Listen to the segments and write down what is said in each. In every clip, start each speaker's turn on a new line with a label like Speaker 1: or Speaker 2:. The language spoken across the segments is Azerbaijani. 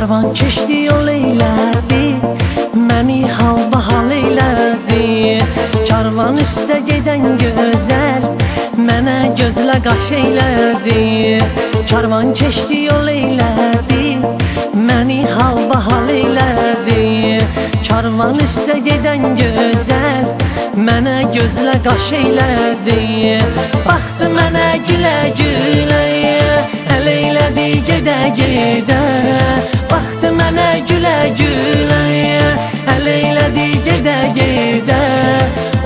Speaker 1: Karvan keçdi yol eylədi, məni halbahal eylədi. Karvan üstə gedən gözəl, mənə gözlə qaş eylədi. Karvan keçdi yol eylədi, məni halbahal eylədi. Karvan üstə gedən gözəl, mənə gözlə qaş eylədi. Baxdı mənə gülə-gülə, əl eylədi gedə-gedə. Baxdı mənə gülə-gülə, əl eylədi gedə-gedə.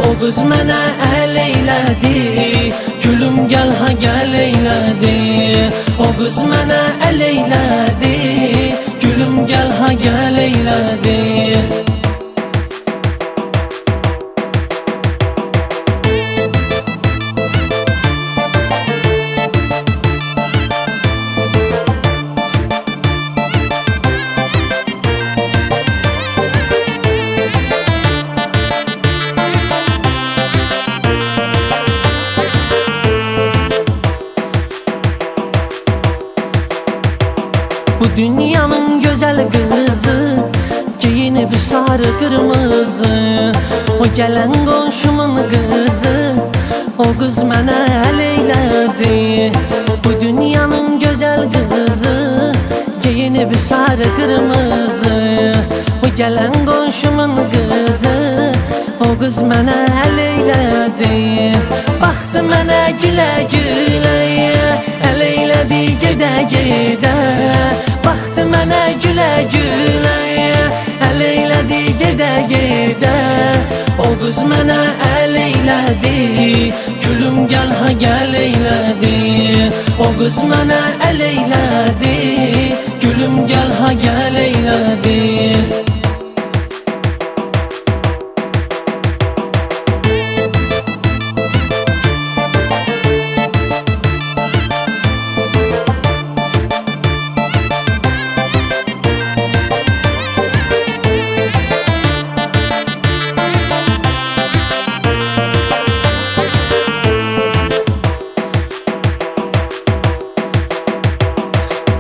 Speaker 1: O qız mənə əl eylədi, gülüm gəl ha gəl eylədi. O qız mənə əl eylədi, gülüm gəl ha gəl eylədi. Bu dünyanın güzel kızı, giyinib sarı kırmızı. O gelen qonşumun kızı, o kız mənə əl eylədi. Bu dünyanın güzel kızı, giyinib sarı kırmızı. O gelen qonşumun kızı, o kız mənə əl eylədi. Baxdı mənə gülə-gülə, əl eylədi gedə-gedə. Baxdı mənə gülə-gülə, əl eylədi gedə-gedə. O qız mənə əl eylədi, gülüm gəl ha gəl eylədi. O qız mənə əl eylədi, gülüm gəl ha gəl eylədi.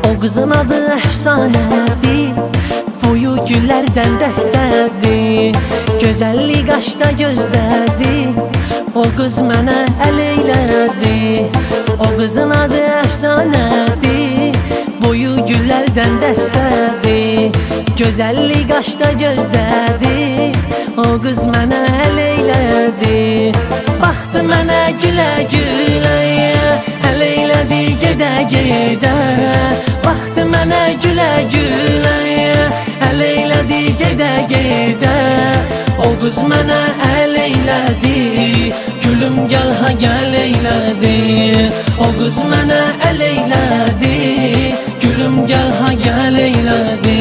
Speaker 1: O qızın adı əfsanədir, boyu güllərdən dəstədir. Gözəllik qaşda gözdədir, o qız mənə əl eylədi. O qızın adı əfsanədir, boyu güllərdən dəstədir. Gözəllik qaşda gözdədir, o qız mənə əl eylədi. Baxdı mənə gülə-gülə, əl eylədi gedə-gedə. Baxdı mənə gülə-gülə, əl eylədi gedə-gedə. O qız mənə əl eylədi, gülüm gəl ha gəl eylədi. O qız mənə əl eylədi, gülüm gəl ha gəl eylədi.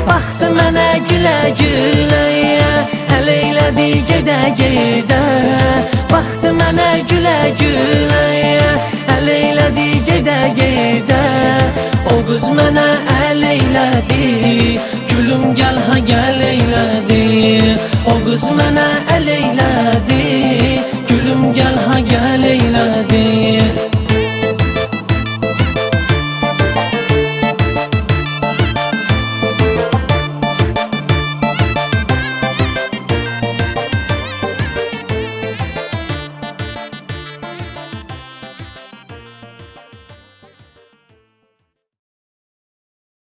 Speaker 1: Baxdı mənə gülə-gülə, əl eylədi gedə-gedə. Baxdı mənə gülə-gülə, əl eylədi gedə-gedə. O qız mənə əl eylədi, gülüm gəl ha gəl eylədi. O qız mənə əl eylədi, gülüm gəl ha gəl eylədi.